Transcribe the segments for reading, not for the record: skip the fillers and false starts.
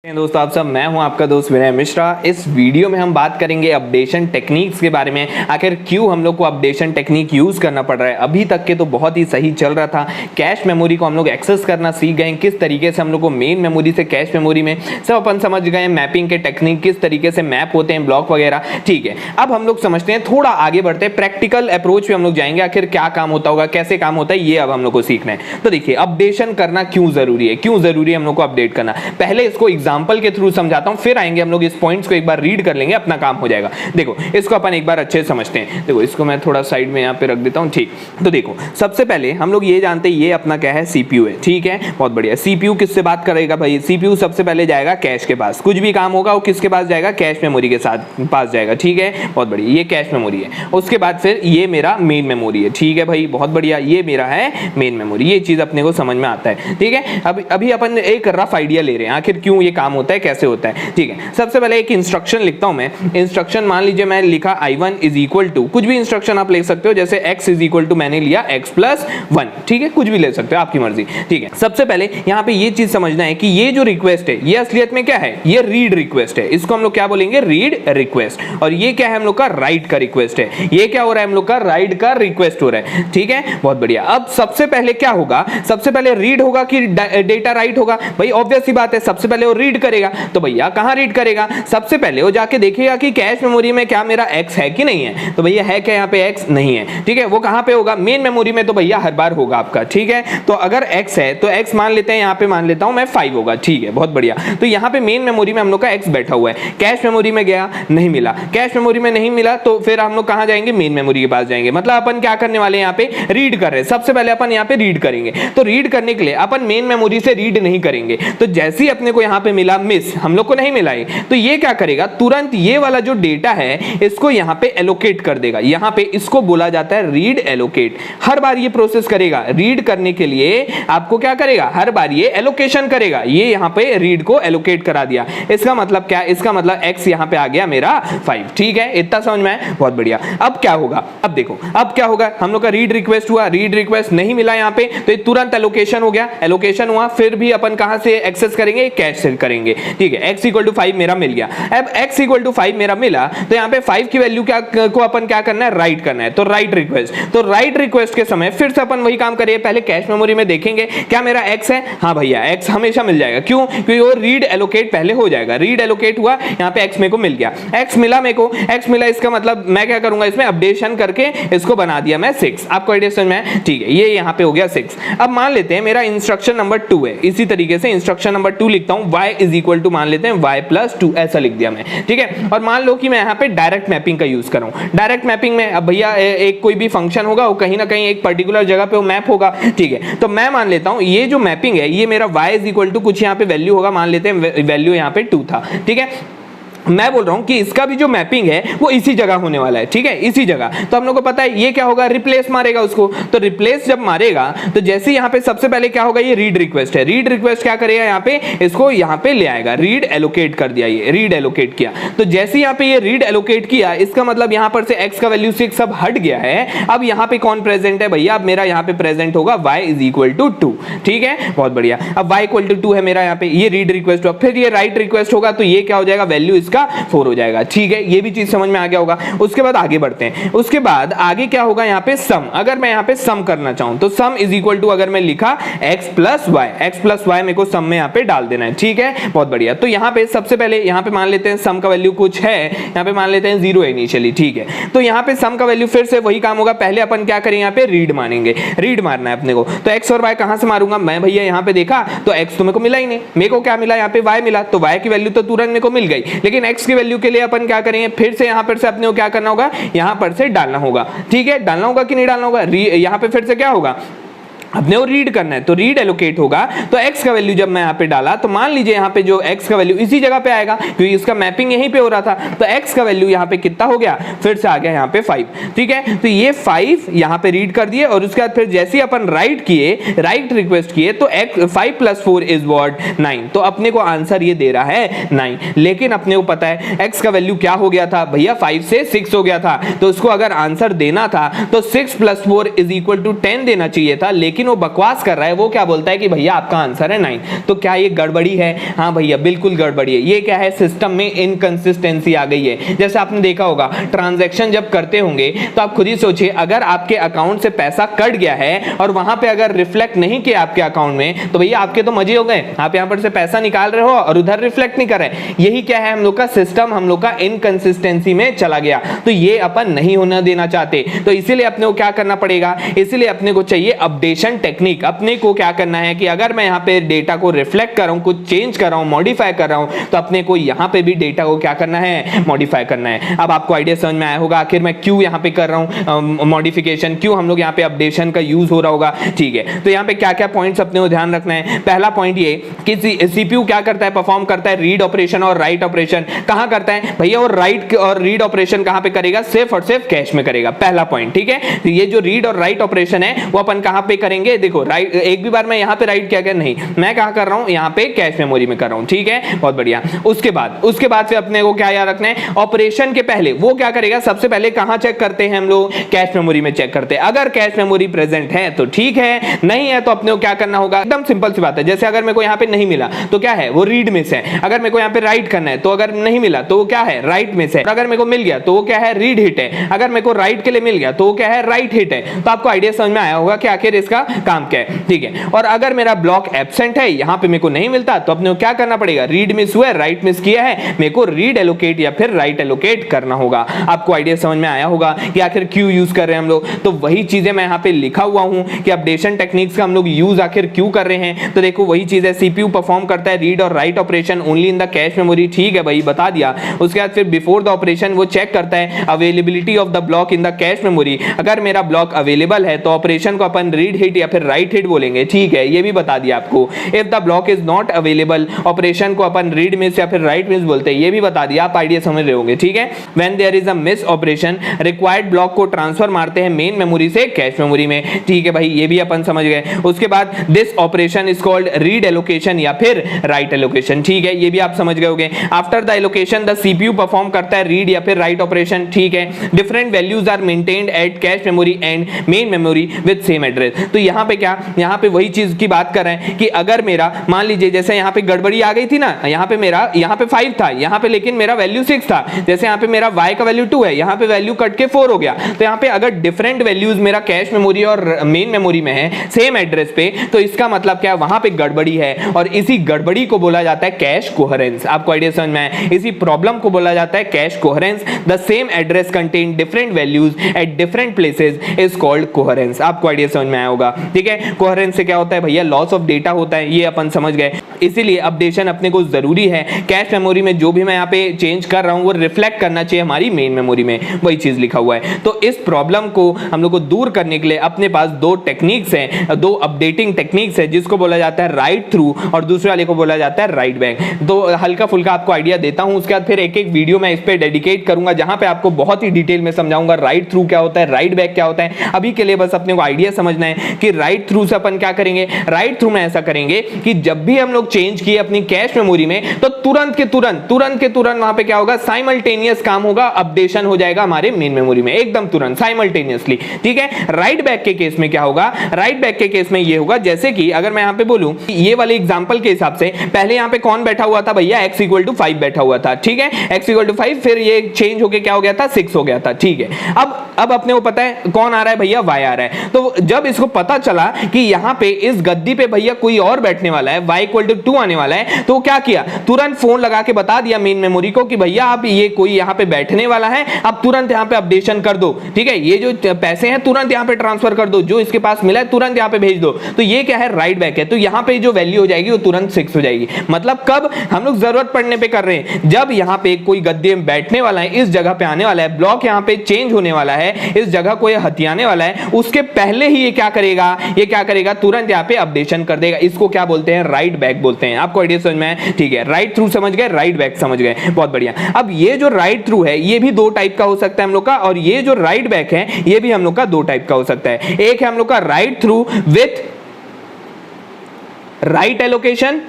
दोस्तों आप सब, मैं हूं आपका दोस्त विनय मिश्रा। इस वीडियो में हम बात करेंगे अपडेशन टेक्निक्स के बारे में। आखिर क्यों हम लोग को अपडेशन टेक्निक यूज़ करना पड़ रहा है। अभी तक के तो बहुत ही सही चल रहा था, कैश मेमोरी को हम लोग एक्सेस करना सीख गए, किस तरीके से हम लोग को मेन मेमोरी से कैश मेमोरी में सब अपन समझ गए, मैपिंग के टेक्निक किस तरीके से मैप होते हैं, ब्लॉक वगैरह। ठीक है, अब हम लोग समझते हैं, थोड़ा आगे बढ़ते हैं, प्रैक्टिकल अप्रोच पे हम लोग जाएंगे। आखिर क्या काम होता होगा, कैसे काम होता है, ये अब हम लोग को सीखना है। तो देखिए, अपडेशन करना क्यों जरूरी है, क्यों जरूरी है हम लोग को अपडेट करना। पहले इसको एग्जाम्पल के थ्रू समझाता हूं, फिर आएंगे हम लोग इस पॉइंट्स को एक बार रीड कर लेंगे, अपना काम हो जाएगा। देखो, इसको अपन एक बार अच्छे से समझते हैं। देखो, इसको मैं थोड़ा साइड में यहां पे रख देता हूं। ठीक, तो देखो, सबसे पहले हम लोग ये जानते हैं, ये अपना क्या है, सीपीयू है। ठीक है, बहुत बढ़िया। सीपीयू किससे बात करेगा भाई? सीपीयू सबसे पहले जाएगा कैश के पास। कुछ भी काम होगा वो किसके पास जाएगा? कैश मेमोरी के साथ पास जाएगा। ठीक है, बहुत बढ़िया। ये कैश मेमोरी है। उसके बाद फिर ये मेरा मेन मेमोरी है। ठीक है भाई, बहुत बढ़िया। ये मेरा है मेन मेमोरी। ये चीज अपने को समझ में आता है। ठीक है, अभी अपन एक रफ आइडिया ले रहे हैं, आखिर क्यों ये काम होता है, कैसे होता है। ठीक है, सबसे पहले एक इंस्ट्रक्शन लिखता हूं मैं। इंस्ट्रक्शन मान लीजिए मैं लिखा I1 इज इक्वल टू, कुछ भी इंस्ट्रक्शन आप लिख सकते हो, जैसे x इज इक्वल टू मैंने लिया x प्लस 1। ठीक है, कुछ भी ले सकते हो, आपकी मर्जी। ठीक है, सबसे पहले यहां पे ये चीज समझना है कि ये जो रिक्वेस्ट है, ये असलियत में क्या है? ये रीड रिक्वेस्ट है। इसको हम लोग क्या बोलेंगे? Read request. और ये क्या है? हम लोग का राइट का रिक्वेस्ट है। ये क्या हो रहा है? हम लोग का राइट का रिक्वेस्ट हो रहा है। ठीक है, बहुत बढ़िया। अब सबसे पहले क्या होगा? सबसे पहले रीड होगा कि डेटा राइट होगा? भाई ऑब्वियस सी बात है, सबसे पहले वो रीड करेगा। तो भैया कहां रीड करेगा? सबसे पहले वो जाके देखेगा कि कैश मेमोरी में क्या मेरा x है कि नहीं है। तो भैया है क्या यहाँ पे? x नहीं है। ठीक है, वो कहां पे होगा? मेन मेमोरी में। तो भैया हर बार होगा आपका। ठीक है, तो अगर x है तो x मान लेते हैं, यहाँ पे मान लेता हूं मैं 5 होगा। ठीक है, बहुत बढ़िया। तो यहाँ पे मेन मेमोरी में हम लोग का x बैठा हुआ है। कैश मेमोरी में गया, नहीं मिला। कैश मेमोरी में नहीं मिला तो फिर हम लोग कहां जाएंगे? मेन मेमोरी के पास जाएंगे। मतलब अपन क्या करने वाले हैं यहाँ पे? रीड कर रहे हैं। सबसे पहले अपन यहाँ पे रीड करेंगे। तो रीड करने के लिए अपन मेन मेमोरी से रीड नहीं करेंगे। तो जैसे ही अपने को यहाँ पे मिला मिस, हम लोग को नहीं मिला है, तो ये क्या करेगा? तुरंत ये वाला जो डेटा है इसको यहां पे एलोकेट कर देगा। यहां पे इसको बोला जाता है रीड एलोकेट। हर बार ये प्रोसेस करेगा। रीड करने के लिए आपको क्या करेगा? हर बार ये एलोकेशन करेगा। ये यहां पे रीड को एलोकेट करा दिया। इसका मतलब क्या? इसका मतलब x यहां पे आ गया मेरा 5। ठीक है, इतना समझ में आया? बहुत बढ़िया। अब क्या होगा? अब देखो, अब क्या होगा? हम लोग का रीड रिक्वेस्ट हुआ, रीड रिक्वेस्ट नहीं मिला यहां पे, तो ये तुरंत एलोकेशन हो गया। एलोकेशन हुआ, फिर भी अपन कहां से एक्सेस करेंगे? कैश से करेंगे। ठीक है, x इक्वल टू 5 मेरा मिल गया। अब x इक्वल टू 5 मेरा मिला, तो यहाँ पे 5 की वैल्यू क्या को अपन क्या करना है? राइट करना है। तो राइट रिक्वेस्ट। तो राइट रिक्वेस्ट के समय फिर से अपन वही काम करिए। पहले कैश मेमोरी में देखेंगे क्या मेरा x है। हाँ भैया, x हमेशा मिल जाएगा। क्यों? क्योंकि वो रीड एलोकेट पहले हो जाएगा। रीड एलोकेट हुआ, यहाँ पे x मेरे को मिल गया। x मिला मेरे को, x मिला, इसका मतलब मैं क्या करूंगा? इसमें अपडेशन करके इसको बना दिया मैं 6। आपको आइडिया समझ में है? ठीक है, ये यहाँ पे हो गया 6। अब मान लेते हैं मेरा इंस्ट्रक्शन नंबर 2 है। इसी तरीके से इंस्ट्रक्शन नंबर 2 लिखता हूं, y इज इक्वल टू मान लेते हैं y प्लस 2, ऐसा लिख दिया मैं। ठीक है, और मान लो कि मैं यहाँ पे डायरेक्ट मैपिंग का यूज कर रहा हूँ। डायरेक्ट मैपिंग में अब भैया एक कोई भी फंक्शन होगा, वो कहीं ना कहीं एक पर्टिकुलर जगह पे वो मैप होगा। ठीक है, तो मैं मान लेता हूँ ये जो मैपिंग है, ये मेरा y इज इक्वल टू कुछ यहाँ पे वैल्यू होगा, मान लेते हैं वैल्यू यहाँ पे 2 था। ठीक है, मैं बोल रहा हूं कि इसका भी जो मैपिंग है वो इसी जगह होने वाला है। ठीक है, इसी जगह। तो हम लोग को पता है ये क्या होगा? रिप्लेस मारेगा उसको। तो रिप्लेस जब मारेगा तो जैसे यहाँ पे सबसे पहले क्या होगा? ये रीड रिक्वेस्ट है। रीड रिक्वेस्ट क्या करेगा? यहाँ पे इसको यहाँ पे ले आएगा। रीड एलोकेट कर दिया, ये रीड एलोकेट किया। तो जैसे यहाँ पे ये रीड एलोकेट किया, इसका मतलब यहाँ पर से x का वैल्यू 6 अब हट गया है। अब यहाँ पे कौन प्रेजेंट है भैया? अब मेरा यहाँ पे प्रेजेंट होगा y इज इक्वल टू 2। ठीक है, बहुत बढ़िया। अब y इक्वल टू 2 है मेरा यहाँ पे, ये रीड रिक्वेस्ट हुआ। फिर ये राइट रिक्वेस्ट होगा, तो ये क्या हो जाएगा? वैल्यू इसका 4 हो जाएगा। ठीक है, ये भी चीज समझ में आ गया होगा। उसके बाद आगे बढ़ते हैं। उसके बाद आगे क्या होगा? यहाँ पे सम। अगर मैं यहाँ पे सम करना चाहूं तो सम इज इक्वल टू, अगर मैं लिखा x प्लस वाई मेरे को सम में यहाँ पे डाल देना है। ठीक है, बहुत बढ़िया। तो यहाँ पे सबसे पहले यहाँ पे मान लेते हैं सम का वैल्यू कुछ है, यहाँ पे मान लेते हैं 0 है इनिशियली। ठीक है, तो यहाँ पे सम का वैल्यू फिर से वही काम होगा। पहले अपन क्या करेंगे? यहाँ पे रीड मानेंगे। रीड मारना है अपने को। तो x और y कहां से मारूंगा मैं? भैया यहाँ पे देखा तो x तो मेरे को मिला ही नहीं, मेरे को क्या मिला? यहाँ पे y मिला। तो y की वैल्यू तो तुरंत मेरे को मिल गई, लेकिन x की वैल्यू के लिए अपन क्या करेंगे? फिर से यहां पर से अपने को क्या करना होगा? यहां पर से डालना होगा। ठीक है, डालना होगा कि नहीं डालना होगा? यहां पे फिर से क्या होगा? अपने को रीड करना है, तो रीड एलोकेट होगा। तो x का वैल्यू जब मैं यहाँ पे डाला, तो मान लीजिए यहाँ पे जो x का वैल्यू इसी जगह पे आएगा, क्योंकि इसका मैपिंग यहीं पे हो रहा था। तो x का वैल्यू यहाँ पे कितना हो गया? फिर से आ गया यहाँ पे 5। ठीक है, तो ये 5 यहाँ पे रीड कर दिए, और उसके बाद फिर जैसे ही अपन राइट किए, राइट रिक्वेस्ट किए, तो 5 प्लस 4 इज व्हाट? 9। तो अपने को आंसर ये दे रहा है 9। लेकिन अपने को पता है x का वैल्यू क्या हो गया था भैया? 5 से 6 हो गया था। तो उसको अगर आंसर देना था तो 6 प्लस 4 इज इक्वल टू 10 देना चाहिए था, लेकिन लेकिन वो बकवास कर रहा है, वो क्या बोलता है कि भैया आपका आंसर है 9। तो क्या ये गड़बड़ी है? हाँ भैया बिल्कुल गड़बड़ी है। ये क्या है, सिस्टम में इनकंसिस्टेंसी आ गई है। जैसे आपने देखा होगा ट्रांजैक्शन जब करते होंगे तो आप खुद ही सोचिए, अगर आपके अकाउंट से पैसा कट गया है और वहां पे अगर रिफ्लेक्ट नहीं किया आपके अकाउंट में, तो भैया आपके तो मजे हो गए। आप यहां पर से पैसा निकाल रहे हो और उधर रिफ्लेक्ट नहीं कर रहे। यही क्या है, हम लोग का सिस्टम हम लोग का इनकंसिस्टेंसी में चला गया। तो ये अपन नहीं होना देना चाहते, तो इसीलिए अपने को क्या करना पड़ेगा, इसीलिए अपने को चाहिए अपडेशन टेक्निक। अपने को क्या करना है कि अगर मैं यहाँ पे डेटा को रिफ्लेक्ट कर रहा हूँ, कुछ चेंज कर रहा हूँ, मॉडिफाई कर रहा हूँ, तो अपने को यहाँ पे भी डेटा को क्या करना है, मॉडिफाई करना है। अब आपको आइडिया समझ में आया होगा आखिर मैं क्यों यहाँ पे कर रहा हूँ मॉडिफिकेशन, क्यों हम लोग यहाँ पे अपडेशन का यूज हो रहा होगा। ठीक है, तो यहाँ पे क्या क्या पॉइंट्स अपने को ध्यान रखना है। पहला पॉइंट ये कि सीपीयू क्या करता है, परफॉर्म करता है रीड ऑपरेशन और राइट ऑपरेशन। कहां करता है भैया, वो राइट और रीड ऑपरेशन कहां पे करेगा, सिर्फ और सिर्फ कैश में करेगा। पहला पॉइंट, ठीक है। तो ये जो रीड और राइट ऑपरेशन है वो अपन कहां पे करेंगे, देखो राइट, एक भी बार मैं यहां पे राइट क्या कर, नहीं मैं कहां कर रहा हूं, यहां पे कैश मेमोरी में कर रहा हूं। ठीक है, बहुत बढ़िया। उसके बाद से अपने को क्या याद रखना है, ऑपरेशन के पहले वो क्या करेगा, सबसे पहले कहां चेक करते हैं हम लोग, कैश मेमोरी में चेक करते हैं। अगर कैश मेमोरी प्रेजेंट है तो ठीक है, नहीं है तो अपने को क्या करना होगा, एकदम सिंपल सी बात है। जैसे अगर मेरे को यहां पे नहीं मिला तो क्या है, वो रीड में से है। अगर मेरे को यहां पे राइट करना है तो अगर नहीं मिला तो वो क्या है, राइट में से। अगर मेरे को मिल गया तो वो क्या है, रीड हिट है। अगर मेरे को राइट के लिए मिल गया तो वो क्या है, राइट हिट है। तो आपको आइडिया समझ में आया होगा कि आखिर इसका काम क्या है। ठीक है, और अगर मेरा ब्लॉक एब्सेंट है, यहां पे मेरे को नहीं मिलता, तो अपने को क्या करना पड़ेगा, रीड मिस हुआ है, राइट मिस किया है, मेरे को रीड एलोकेट या फिर राइट एलोकेट करना होगा। आपको आइडिया समझ में आया होगा कि आखिर क्यों यूज कर रहे हैं हम लोग। तो वही चीजें मैं यहां पे लिखा हुआ हूं कि अपडेशन टेक्निक्स का हम लोग यूज आखिर क्यों कर रहे हैं। तो देखो वही चीज है, सीपीयू परफॉर्म करता है रीड और write operation only in the cache memory. ठीक है भाई, बता दिया। उसके बाद फिर बिफोर द ऑपरेशन वो चेक करता है availability of the block in the cache memory. अगर मेरा ब्लॉक अवेलेबल है तो ऑपरेशन को अपन रीड हिट या फिर राइट हिट बोलेंगे। ठीक है, ये भी बता दिया आपको। If the block is not available, operation को अपन रीड मिस या फिर राइट मिस बोलते हैं। ये भी बता दिया, आप आइडिया समझ रहे होंगे। ठीक है, when there is a miss operation required block को ट्रांसफर मारते हैं मेन मेमोरी से कैश मेमोरी में। ठीक है भाई, ये भी अपन समझ गए। उसके बाद this operation is called read allocation या फिर राइट एलोकेशन। ठीक है, ये भी आप समझ गए होंगे। After the allocation the CPU perform करता है रीड या फिर राइट ऑपरेशन। ठीक है, different values are maintained at cache memory and main memory with same address. तो यहां पे क्या, यहां पे वही चीज की बात कर रहे हैं कि अगर मेरा मान लीजिए जैसे यहां पे गड़बड़ी आ गई थी ना, यहां पे मेरा यहां पे 5 था, यहां पे लेकिन मेरा वैल्यू 6 था। जैसे यहां पे मेरा y का वैल्यू 2 है, यहां पे वैल्यू कट के 4 हो गया। तो यहां पे अगर डिफरेंट वैल्यूज मेरा कैश मेमोरी और मेन मेमोरी में है सेम एड्रेस पे, तो इसका मतलब क्या है, वहां पे गड़बड़ी है। और इसी गड़बड़ी को बोला जाता है कैश कोहेरेंस। आपको आइडिया समझ में आया, इसी प्रॉब्लम को बोला जाता है cash coherence. The same address contain different values at different places is called coherence. आपको आइडिया समझ में आया होगा। ठीक है, कोहेरेंस से क्या होता है भैया, लॉस ऑफ डेटा होता है, ये अपन समझ गए। इसीलिए अपडेशन अपने को जरूरी है। कैश मेमोरी में जो भी मैं यहाँ पे चेंज कर रहा हूँ वो रिफ्लेक्ट करना चाहिए हमारी मेन मेमोरी में, वही चीज लिखा हुआ है। तो इस प्रॉब्लम को हम लोग को दूर करने के लिए अपने पास दो टेक्निक्स हैं, दो अपडेटिंग टेक्निक्स है, जिसको बोला जाता है राइट थ्रू और दूसरे वाले को बोला जाता है राइट बैक। तो हल्का फुल्का आपको आइडिया देता हूं, उसके बाद फिर एक एक वीडियो में इस पे डेडिकेट करूंगा जहां पे आपको बहुत ही डिटेल में समझाऊंगा राइट थ्रू क्या होता है, राइट बैक क्या होता है। अभी के लिए बस अपने को आइडिया समझना है कि राइट थ्रू से अपन क्या करेंगे। राइट थ्रू में ऐसा करेंगे कि जब भी हम लोग चेंज किए अपनी कैश मेमोरी में, तो तुरंत के तुरंत वहां पे क्या होगा, साइमल्टेनियस काम होगा, अपडेशन हो जाएगा हमारे मेन मेमोरी में एकदम तुरंत साइमल्टेनियसली। ठीक है, राइट बैक के केस में क्या होगा, राइट बैक के केस में ये होगा जैसे कि अगर मैं यहां पे बोलूं ये वाले एग्जांपल के हिसाब से, पहले यहां पे कौन बैठा हुआ था भैया, x = 5 बैठा हुआ था। ठीक है, x = 5, फिर ये चेंज होके क्या हो गया था, 6 हो गया था। ठीक है, अब अपने को पता है कौन आ रहा है भैया, y आ रहा है। तो जब इसको पता चला कि यहां पे इस गद्दी पे भैया कोई और बैठने वाला है, y = 2 आने वाला है, तो क्या किया, तुरंत फोन लगा के बता दिया मेन मेमोरी को कि भैया आप ये कोई यहां पे बैठने वाला है, आप तुरंत यहां पे अपडेशन कर दो। ठीक है, ये जो पैसे हैं तुरंत यहां पे ट्रांसफर कर दो, जो इसके पास मिला है तुरंत यहां पे भेज दो। तो ये क्या है, राइट बैक है। तो यहां पे जो वैल्यू हो जाएगी वो तुरंत 6 हो जाएगी। मतलब कब, हम लोग जरूरत पड़ने पे कर रहे हैं, जब यहां पे कोई गद्दे में बैठने वाला है, इस जगह पे आने वाला है, ब्लॉक यहां पे चेंज होने वाला है, इस जगह को ये हथियाने वाला है, उसके पहले ही ये क्या करेगा, तुरंत यहां पे अपडेशन कर देगा। इसको क्या बोलते हैं, राइट बैक बोलते हैं। आपको आइडिया समझ में है। ठीक है, राइट थ्रू समझ गए, राइट बैक समझ गए, बहुत बढ़िया। अब ये जो राइट थ्रू है ये भी दो टाइप का हो सकता है हम लोग का, और ये जो राइट बैक है ये भी हम लोग का दो टाइप का हो सकता है। एक है हम लोग का write through with write allocation,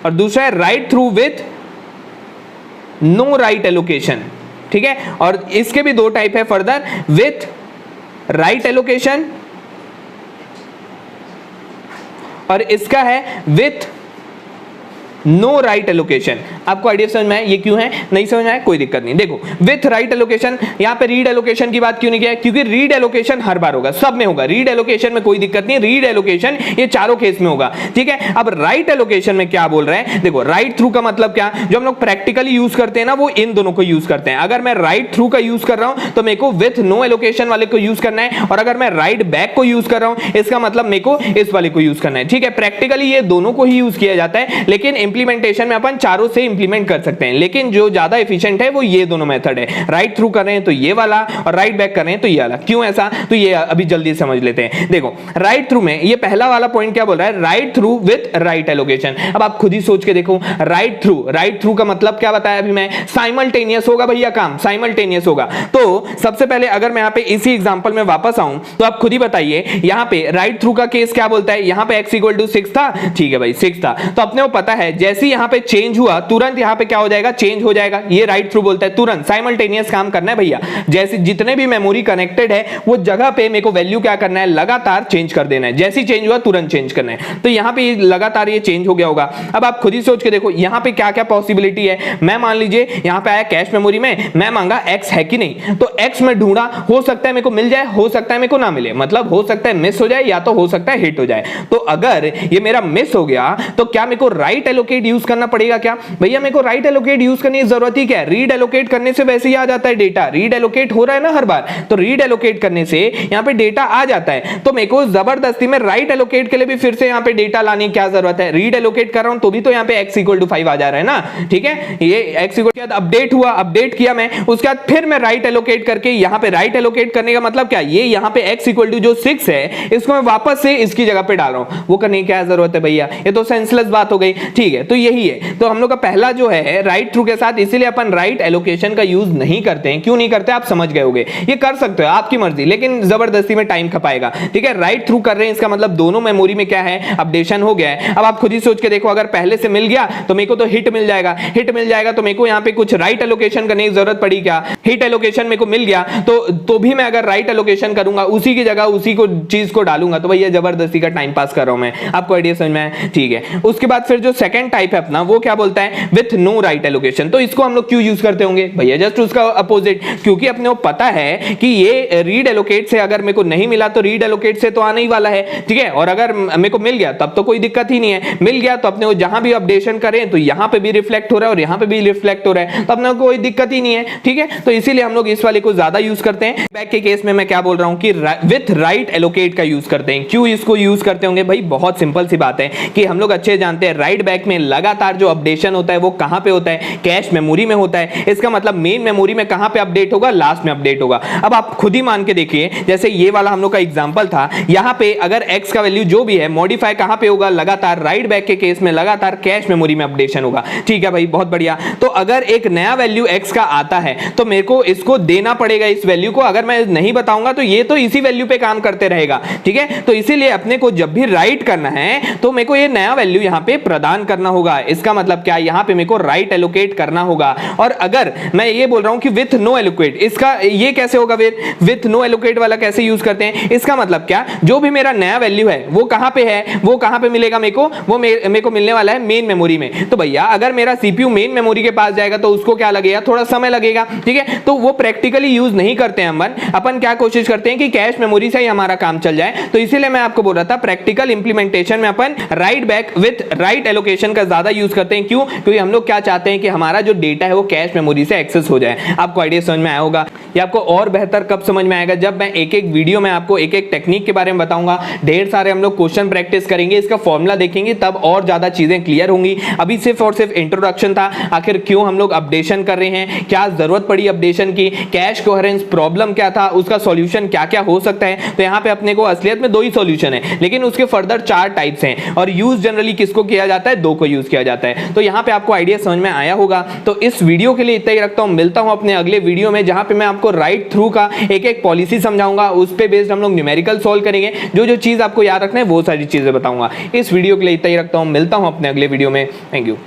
और दूसरा है write through with no write allocation. ठीक है, और इसके भी दो टाइप है फर्दर, विथ राइट एलोकेशन और इसका है विथ नो राइट एलोकेशन। आपको आइडिया समझ में आया ये क्यों है? नहीं समझ में आया कोई दिक्कत नहीं। देखो विथ राइट एलोकेशन, यहां पे रीड एलोकेशन की बात क्यों नहीं किया है? क्योंकि रीड एलोकेशन हर बार होगा, सब में होगा। रीड एलोकेशन में कोई दिक्कत नहीं, रीड एलोकेशन ये चारों केस में होगा, ठीक है। अब राइट एलोकेशन में क्या बोल रहे हैं? देखो राइट थ्रू का मतलब क्या, जो हम लोग प्रैक्टिकली यूज करते हैं ना, वो इन दोनों को यूज करते हैं। अगर मैं राइट थ्रू का यूज कर रहा हूं तो मेरे को विथ नो एलोकेशन वाले को यूज करना है, और अगर मैं राइट बैक को यूज कर रहा हूं इसका मतलब मेरे को इस वाले को यूज करना है, ठीक है। प्रैक्टिकली ये दोनों को ही यूज किया जाता है, लेकिन इंप्लीमेंटेशन में अपन चारों से इंप्लीमेंट कर सकते हैं, लेकिन जो ज्यादा एफिशिएंट है वो ये दोनों मेथड है। राइट थ्रू कर रहे हैं तो ये वाला, और राइट बैक कर रहे हैं तो ये वाला। क्यों ऐसा? तो ये अभी जल्दी समझ लेते हैं। देखो राइट थ्रू में ये पहला वाला पॉइंट क्या बोल रहा है? Write through with write allocation. अब आप खुद ही सोच के देखो, राइट थ्रू का मतलब क्या बताया अभी मैं? साइमल्टेनियस होगा भैया, काम साइमल्टेनियस होगा। तो सबसे पहले अगर मैं यहां पे इसी एग्जांपल में वापस आऊं तो आप खुद ही बताइए, यहां पे राइट थ्रू का केस क्या बोलता है? यहां पे x = 6 था, ठीक है भाई 6 था, तो अपने को पता है जैसे यहां पे चेंज हुआ तुरंत यहां पे क्या हो जाएगा? चेंज हो जाएगा। ये राइट थ्रू बोलता है तुरंत साइमल्टेनियस काम करना है भैया। जैसे जितने भी मेमोरी कनेक्टेड है वो जगह पे मेरे को वैल्यू क्या करना है? लगातार चेंज कर देना है। जैसे ही चेंज हुआ तुरंत चेंज करना है। तो यहां पे लगातार ये चेंज हो गया होगा। अब आप खुद ही सोच के देखो यहां पे क्या क्या पॉसिबिलिटी है। मैं मान लीजिए यहां पे आया कैश मेमोरी में, मैं मांगा x है कि नहीं, तो x में ढूंढा, हो सकता है मेरे को मिल जाए, हो सकता है मेरे को ना मिले, मतलब हो सकता है मिस हो जाए या तो हो सकता है हिट हो जाए। तो अगर ये मेरा मिस हो गया तो क्या मेरे को राइट एलोकेट यूज करना पड़ेगा? क्या भैया मेरे को राइट एलोकेट यूज करने की जरूरत ही क्या है? रीड एलोकेट करने से वैसे ही आ जाता है डेटा। रीड एलोकेट हो रहा है ना हर बार, तो रीड एलोकेट करने से यहां पे डेटा आ जाता है। तो मेरे को जबरदस्ती में राइट एलोकेट के लिए भी फिर से यहां पे डेटा लाने की क्या जरूरत है? रीड एलोकेट कर रहा हूं तो भी तो यहां पे x = 5 आ जा रहा है ना, ठीक है। ये x = अपडेट हुआ, अपडेट किया मैं, उसके बाद फिर मैं राइट एलोकेट करके यहां पे राइट एलोकेट करने का मतलब क्या? ये यहां पे x = जो 6 है इसको मैं वापस से इसकी जगह पे डाल रहा हूं, वो करने की क्या जरूरत है भैया? ये तो सेंसलेस बात हो गई, ठीक है। तो यही है, तो हम लोग का पहला जो है राइट थ्रू के साथ, इसीलिए अपन राइट एलोकेशन का यूज नहीं करते हैं। क्यों नहीं करते आप समझ गए होंगे। ये कर सकते हो आपकी मर्जी, लेकिन जबरदस्ती में टाइम खपाएगा, ठीक है। राइट थ्रू कर रहे हैं इसका मतलब दोनों मेमोरी में क्या है? अपडेशन हो गया है। अब आप खुद ही सोच के देखो, अगर पहले से मिल गया तो मेरे को तो हिट मिल जाएगा, हिट मिल जाएगा तो मेरे को यहाँ पे कुछ राइट एलोकेशन करने की जरूरत पड़ी क्या? हिट एलोकेशन मेरे को मिल गया तो भी मैं अगर राइट एलोकेशन करूंगा उसी की जगह उसी को चीज को डालूंगा, तो भैया जबरदस्ती का टाइम पास कर रहा हूं मैं। आपको आइडिया समझ में आया, ठीक है। उसके बाद फिर जो सेकंड टाइप है अपना, वो क्या बोलता है? With no write allocation. तो इसको हम लोग क्यों यूज करते होंगे भैया? जस्ट उसका अपोजिट, क्योंकि अपने को पता है कि ये रीड एलोकेट से अगर मेरे को नहीं मिला तो रीड एलोकेट से तो आने ही वाला है, ठीक है। और अगर मेरे को मिल गया तब तो कोई दिक्कत ही नहीं है। मिल गया तो अपने को जहां भी अपडेशन करें तो यहां पे भी रिफ्लेक्ट हो रहा है और यहां पे भी रिफ्लेक्ट हो रहा है, तो अपने को कोई दिक्कत ही नहीं है, ठीक है। तो इसीलिए हम लोग इस वाले को ज्यादा यूज करते हैं। बैक के केस में मैं क्या बोल रहा हूं कि विथ राइट एलोकेट का यूज करते हैं। क्यों इसको यूज करते होंगे भाई? बहुत सिंपल सी बात है कि हम लोग अच्छे जानते हैं राइट बैक में लगातार जो अपडेशन होता है वो कहां पे होता है? कैश मेमोरी में होता है। इसका मतलब मेन मेमोरी में कहां पे अपडेट होगा? लास्ट में अपडेट होगा। अब आप खुद ही मान के देखिए, जैसे ये वाला हम लोग का एग्जांपल था, यहां पे अगर x का वैल्यू जो भी है मॉडिफाई कहां पे होगा? लगातार राइट बैक के केस में लगातार कैश मेमोरी में अपडेशन होगा, ठीक है भाई, बहुत बढ़िया। तो अगर एक नया वैल्यू x का आता है तो मेरे को इसको देना पड़ेगा इस वैल्यू को। अगर मैं नहीं बताऊंगा तो ये तो इसी वैल्यू पे काम करते रहेगा, ठीक है। तो इसीलिए अपने को जब भी राइट करना है तो मेरे को ये नया वैल्यू यहां पे प्रदान करना होगा। इसका मतलब क्या? यहां पे मेरे को राइट एलोकेट करना होगा। और अगर मैं ये बोल रहा हूं कि विथ नो एलोकेट, इसका ये कैसे होगा? विथ नो एलोकेट वाला कैसे यूज करते हैं? इसका मतलब क्या? जो भी मेरा नया वैल्यू है वो कहां पे है? वो कहां पे मिलेगा मेरे को? वो मेरे को मिलने वाला है मेन मेमोरी में। तो भैया अगर मेरा सीपीयू मेन मेमोरी के पास जाएगा तो उसको क्या लगेगा? थोड़ा समय लगेगा, ठीक है। तो वो प्रैक्टिकली यूज नहीं करते हैं अपन क्या कोशिश करते हैं कि कैश मेमोरी से ही हमारा काम चल जाए। तो इसीलिए मैं आपको बोल रहा था प्रैक्टिकल इंप्लीमेंटेशन में अपन write back with write allocation का ज्यादा यूज करते हैं। क्यों? क्योंकि हम लोग क्या चाहते हैं कि हमारा जो डेटा है वो कैश मेमोरी से एक्सेस हो जाए। आपको आइडिया समझ में आया होगा। ये आपको और बेहतर कब समझ में आएगा? जब मैं एक एक वीडियो में आपको एक एक टेक्निक के बारे में बताऊंगा, ढेर सारे हम लोग क्वेश्चन प्रैक्टिस करेंगे, इसका फॉर्मूला देखेंगे, तब और ज्यादा चीजें क्लियर होंगी। अभी सिर्फ और सिर्फ इंट्रोडक्शन था, आखिर क्यों हम लोग अपडेशन कर रहे हैं, क्या जरूरत पड़ी अपडेशन की, कैश कोहेरेंस प्रॉब्लम क्या था, उसका सॉल्यूशन क्या क्या हो सकता है। तो यहाँ पे अपने को असलियत में 2 ही सॉल्यूशन है, लेकिन उसके फर्दर 4 टाइप्स हैं। और यूज जनरली किसको किया जाता है? 2 को यूज किया जाता है। तो यहाँ पे आपको आइडिया समझ में आया होगा। तो इस वीडियो के लिए इतना ही रखता हूँ, मिलता हूँ अपने अगले वीडियो में जहाँ पे मैं आपको राइट थ्रू का एक एक पॉलिसी समझाऊंगा, उस पे बेस्ड हम लोग न्यूमेरिकल सॉल्व करेंगे। जो जो चीज आपको याद रखना है वो सारी चीजें बताऊंगा। इस वीडियो के लिए इतना ही रखता हूँ, मिलता हूँ अपने अगले वीडियो में। Thank you.